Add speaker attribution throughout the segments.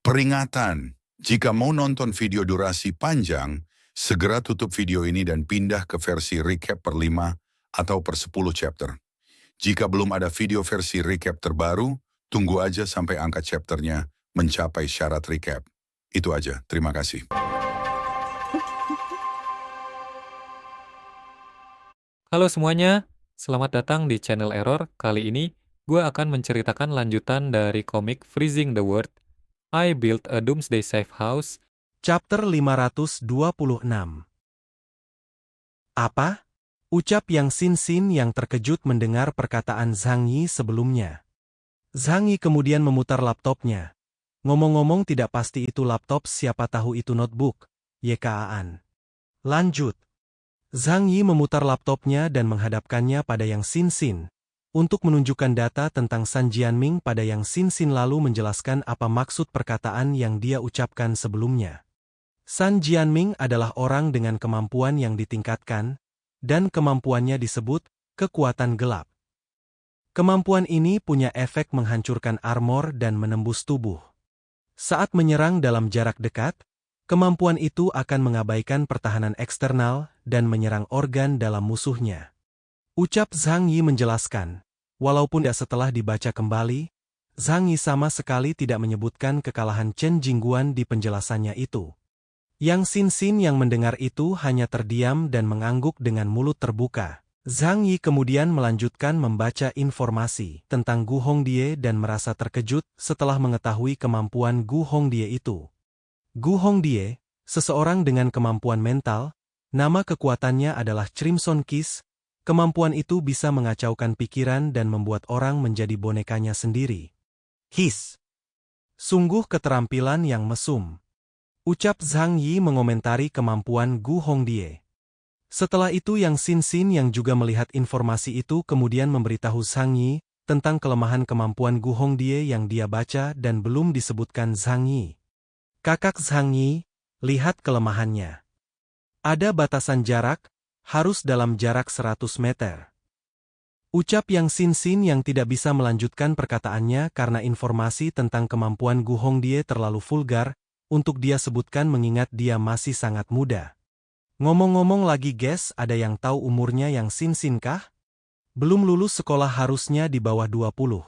Speaker 1: Peringatan, jika mau nonton video durasi panjang, segera tutup video ini dan pindah ke versi recap per 5 atau per 10 chapter. Jika belum ada video versi recap terbaru, tunggu aja sampai angka chapternya mencapai syarat recap. Itu aja, terima kasih.
Speaker 2: Halo semuanya, selamat datang di channel Error. Kali ini, gue akan menceritakan lanjutan dari komik Freezing the World, I Built a Doomsday Safe House,
Speaker 3: Chapter 526. Apa? Ucap Yang Xin yang terkejut mendengar perkataan Zhang Yi sebelumnya. Zhang Yi kemudian memutar laptopnya. Ngomong-ngomong tidak pasti itu laptop, siapa tahu itu notebook. YKAN. Lanjut. Zhang Yi memutar laptopnya dan menghadapkannya pada Yang Xin untuk menunjukkan data tentang San Jianming. Pada Yang Xin lalu menjelaskan apa maksud perkataan yang dia ucapkan sebelumnya. San Jianming adalah orang dengan kemampuan yang ditingkatkan, dan kemampuannya disebut kekuatan gelap. Kemampuan ini punya efek menghancurkan armor dan menembus tubuh. Saat menyerang dalam jarak dekat, kemampuan itu akan mengabaikan pertahanan eksternal dan menyerang organ dalam musuhnya. Ucap Zhang Yi menjelaskan, walaupun setelah dibaca kembali, Zhang Yi sama sekali tidak menyebutkan kekalahan Chen Jingguan di penjelasannya itu. Yang Xin yang mendengar itu hanya terdiam dan mengangguk dengan mulut terbuka. Zhang Yi kemudian melanjutkan membaca informasi tentang Gu Hongdie dan merasa terkejut setelah mengetahui kemampuan Gu Hongdie itu. Gu Hongdie, seseorang dengan kemampuan mental, nama kekuatannya adalah Crimson Kiss. Kemampuan itu bisa mengacaukan pikiran dan membuat orang menjadi bonekanya sendiri. His. Sungguh keterampilan yang mesum. Ucap Zhang Yi mengomentari kemampuan Gu Hongdie. Setelah itu Yang Xin yang juga melihat informasi itu kemudian memberitahu Zhang Yi tentang kelemahan kemampuan Gu Hongdie yang dia baca dan belum disebutkan Zhang Yi. Kakak Zhang Yi, lihat kelemahannya. Ada batasan jarak, harus dalam jarak 100 meter. Ucap Yang Xin yang tidak bisa melanjutkan perkataannya karena informasi tentang kemampuan Gu Hongdie terlalu vulgar untuk dia sebutkan mengingat dia masih sangat muda. Ngomong-ngomong lagi guys, ada yang tahu umurnya Yang Xin kah? Belum lulus sekolah, harusnya di bawah 20.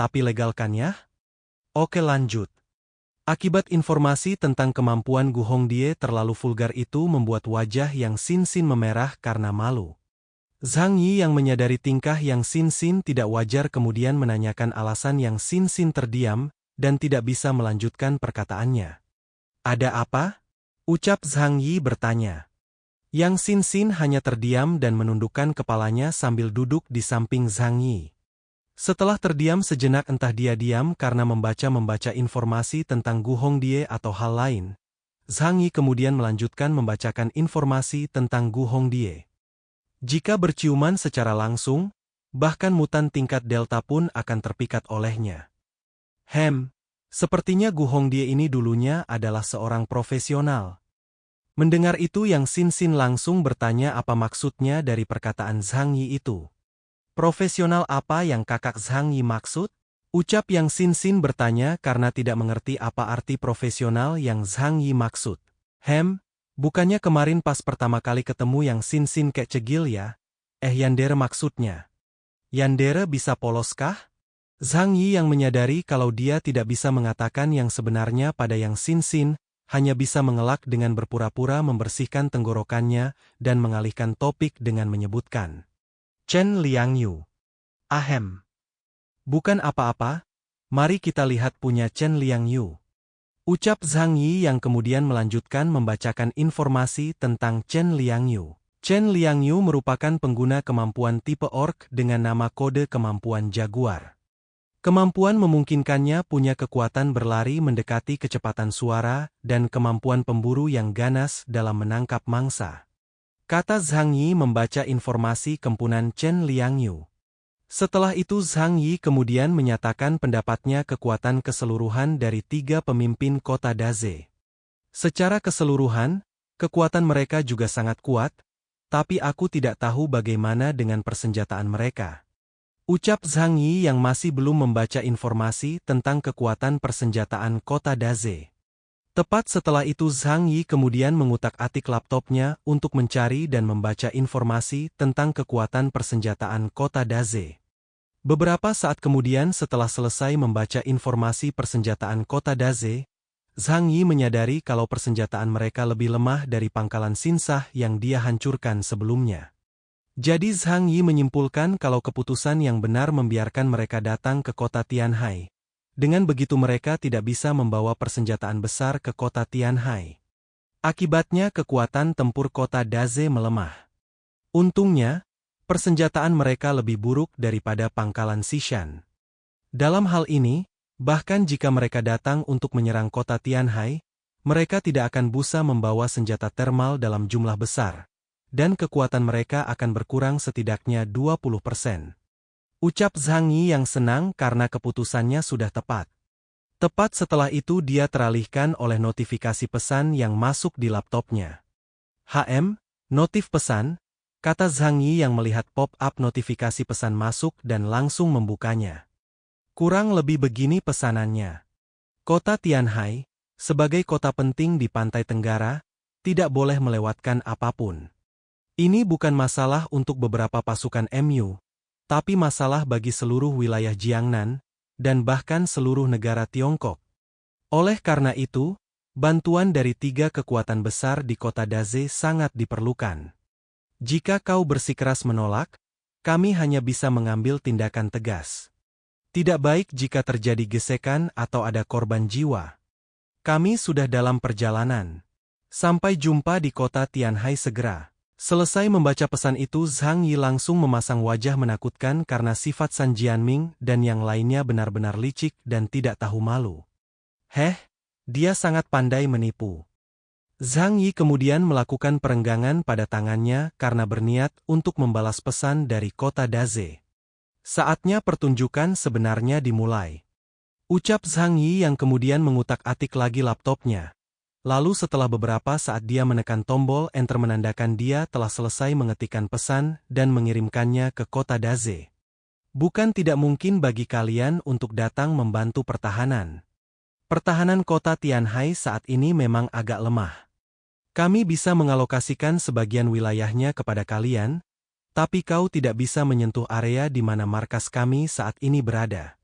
Speaker 3: Tapi legal kan ya? Oke lanjut. Akibat informasi tentang kemampuan Gu Hongdie terlalu vulgar itu membuat wajah Yang Xin memerah karena malu. Zhang Yi yang menyadari tingkah Yang Xin tidak wajar kemudian menanyakan alasan Yang Xin terdiam dan tidak bisa melanjutkan perkataannya. Ada apa? Ucap Zhang Yi bertanya. Yang Xin hanya terdiam dan menundukkan kepalanya sambil duduk di samping Zhang Yi. Setelah terdiam sejenak, entah dia diam karena membaca informasi tentang Gu Hongdie atau hal lain, Zhang Yi kemudian melanjutkan membacakan informasi tentang Gu Hongdie. Jika berciuman secara langsung, bahkan mutan tingkat delta pun akan terpikat olehnya. Sepertinya Gu Hongdie ini dulunya adalah seorang profesional. Mendengar itu Yang Xin langsung bertanya apa maksudnya dari perkataan Zhang Yi itu. Profesional apa yang kakak Zhang Yi maksud? Ucap Yang Xin bertanya karena tidak mengerti apa arti profesional yang Zhang Yi maksud. Bukannya kemarin pas pertama kali ketemu Yang Xin kayak cegil ya? Yandere maksudnya. Yandere bisa polos kah? Zhang Yi yang menyadari kalau dia tidak bisa mengatakan yang sebenarnya pada Yang Xin, hanya bisa mengelak dengan berpura-pura membersihkan tenggorokannya dan mengalihkan topik dengan menyebutkan Chen Liangyu. Bukan apa-apa, mari kita lihat punya Chen Liangyu. Ucap Zhang Yi yang kemudian melanjutkan membacakan informasi tentang Chen Liangyu. Chen Liangyu merupakan pengguna kemampuan tipe orc dengan nama kode kemampuan Jaguar. Kemampuan memungkinkannya punya kekuatan berlari mendekati kecepatan suara dan kemampuan pemburu yang ganas dalam menangkap mangsa. Kata Zhang Yi membaca informasi kempunan Chen Liangyu. Setelah itu Zhang Yi kemudian menyatakan pendapatnya kekuatan keseluruhan dari 3 pemimpin kota Daze. Secara keseluruhan, kekuatan mereka juga sangat kuat, tapi aku tidak tahu bagaimana dengan persenjataan mereka. Ucap Zhang Yi yang masih belum membaca informasi tentang kekuatan persenjataan kota Daze. Tepat setelah itu Zhang Yi kemudian mengutak-atik laptopnya untuk mencari dan membaca informasi tentang kekuatan persenjataan kota Daze. Beberapa saat kemudian setelah selesai membaca informasi persenjataan kota Daze, Zhang Yi menyadari kalau persenjataan mereka lebih lemah dari pangkalan Sinsah yang dia hancurkan sebelumnya. Jadi Zhang Yi menyimpulkan kalau keputusan yang benar membiarkan mereka datang ke kota Tianhai. Dengan begitu mereka tidak bisa membawa persenjataan besar ke kota Tianhai. Akibatnya kekuatan tempur kota Daze melemah. Untungnya, persenjataan mereka lebih buruk daripada pangkalan Xishan. Dalam hal ini, bahkan jika mereka datang untuk menyerang kota Tianhai, mereka tidak akan bisa membawa senjata termal dalam jumlah besar. Dan kekuatan mereka akan berkurang setidaknya 20%. Ucap Zhang Yi yang senang karena keputusannya sudah tepat. Tepat setelah itu dia teralihkan oleh notifikasi pesan yang masuk di laptopnya. Notif pesan, kata Zhang Yi yang melihat pop-up notifikasi pesan masuk dan langsung membukanya. Kurang lebih begini pesanannya. Kota Tianhai, sebagai kota penting di pantai Tenggara, tidak boleh melewatkan apapun. Ini bukan masalah untuk beberapa pasukan MU, tapi masalah bagi seluruh wilayah Jiangnan, dan bahkan seluruh negara Tiongkok. Oleh karena itu, bantuan dari 3 kekuatan besar di kota Daze sangat diperlukan. Jika kau bersikeras menolak, kami hanya bisa mengambil tindakan tegas. Tidak baik jika terjadi gesekan atau ada korban jiwa. Kami sudah dalam perjalanan. Sampai jumpa di kota Tianhai segera. Selesai membaca pesan itu Zhang Yi langsung memasang wajah menakutkan karena sifat San Jianming dan yang lainnya benar-benar licik dan tidak tahu malu. Dia sangat pandai menipu. Zhang Yi kemudian melakukan perenggangan pada tangannya karena berniat untuk membalas pesan dari kota Daze. Saatnya pertunjukan sebenarnya dimulai. Ucap Zhang Yi yang kemudian mengutak-atik lagi laptopnya. Lalu setelah beberapa saat dia menekan tombol enter menandakan dia telah selesai mengetikkan pesan dan mengirimkannya ke kota Daze. Bukan tidak mungkin bagi kalian untuk datang membantu pertahanan. Pertahanan kota Tianhai saat ini memang agak lemah. Kami bisa mengalokasikan sebagian wilayahnya kepada kalian, tapi kau tidak bisa menyentuh area di mana markas kami saat ini berada.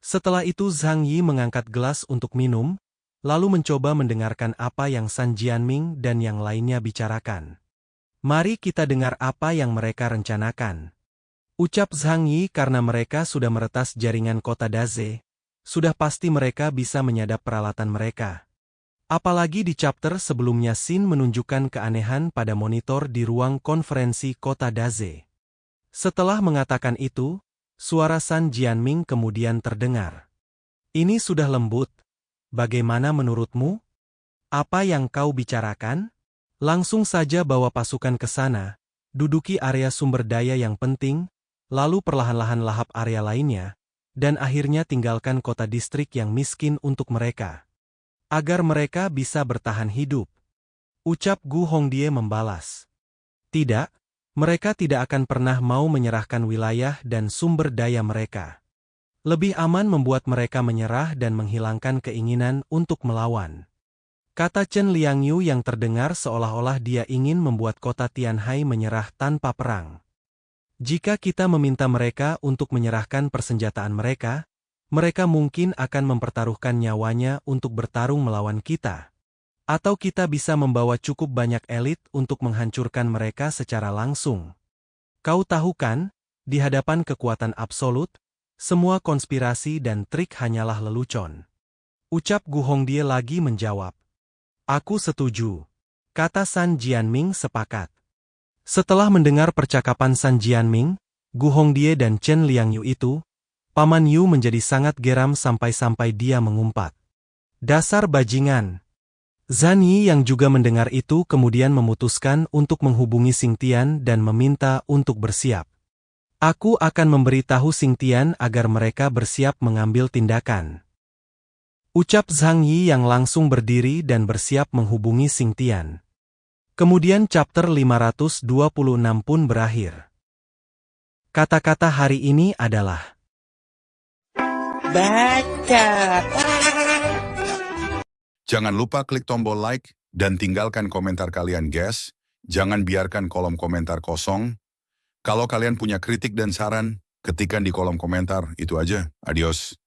Speaker 3: Setelah itu Zhang Yi mengangkat gelas untuk minum, lalu mencoba mendengarkan apa yang San Jianming dan yang lainnya bicarakan. Mari kita dengar apa yang mereka rencanakan. Ucap Zhang Yi karena mereka sudah meretas jaringan kota Daze, sudah pasti mereka bisa menyadap peralatan mereka. Apalagi di chapter sebelumnya Xin menunjukkan keanehan pada monitor di ruang konferensi kota Daze. Setelah mengatakan itu, suara San Jianming kemudian terdengar. Ini sudah lembut. Bagaimana menurutmu? Apa yang kau bicarakan? Langsung saja bawa pasukan ke sana, duduki area sumber daya yang penting, lalu perlahan-lahan lahap area lainnya, dan akhirnya tinggalkan kota distrik yang miskin untuk mereka. Agar mereka bisa bertahan hidup. Ucap Gu Hongdie membalas. Tidak, mereka tidak akan pernah mau menyerahkan wilayah dan sumber daya mereka. Lebih aman membuat mereka menyerah dan menghilangkan keinginan untuk melawan. Kata Chen Liangyu yang terdengar seolah-olah dia ingin membuat kota Tianhai menyerah tanpa perang. Jika kita meminta mereka untuk menyerahkan persenjataan mereka, mereka mungkin akan mempertaruhkan nyawanya untuk bertarung melawan kita. Atau kita bisa membawa cukup banyak elit untuk menghancurkan mereka secara langsung. Kau tahu kan, di hadapan kekuatan absolut, semua konspirasi dan trik hanyalah lelucon. Ucap Gu Hongdie lagi menjawab. Aku setuju. Kata San Jianming sepakat. Setelah mendengar percakapan San Jianming, Gu Hongdie dan Chen Liangyu itu, Paman Yu menjadi sangat geram sampai-sampai dia mengumpat. Dasar bajingan. Zhan Yi yang juga mendengar itu kemudian memutuskan untuk menghubungi Xing Tian dan meminta untuk bersiap. Aku akan memberitahu Xing Tian agar mereka bersiap mengambil tindakan. Ucap Zhang Yi yang langsung berdiri dan bersiap menghubungi Xing Tian. Kemudian chapter 526 pun berakhir. Kata-kata hari ini adalah
Speaker 4: baca.
Speaker 1: Jangan lupa klik tombol like dan tinggalkan komentar kalian, guys. Jangan biarkan kolom komentar kosong. Kalau kalian punya kritik dan saran, ketikkan di kolom komentar. Itu aja. Adios.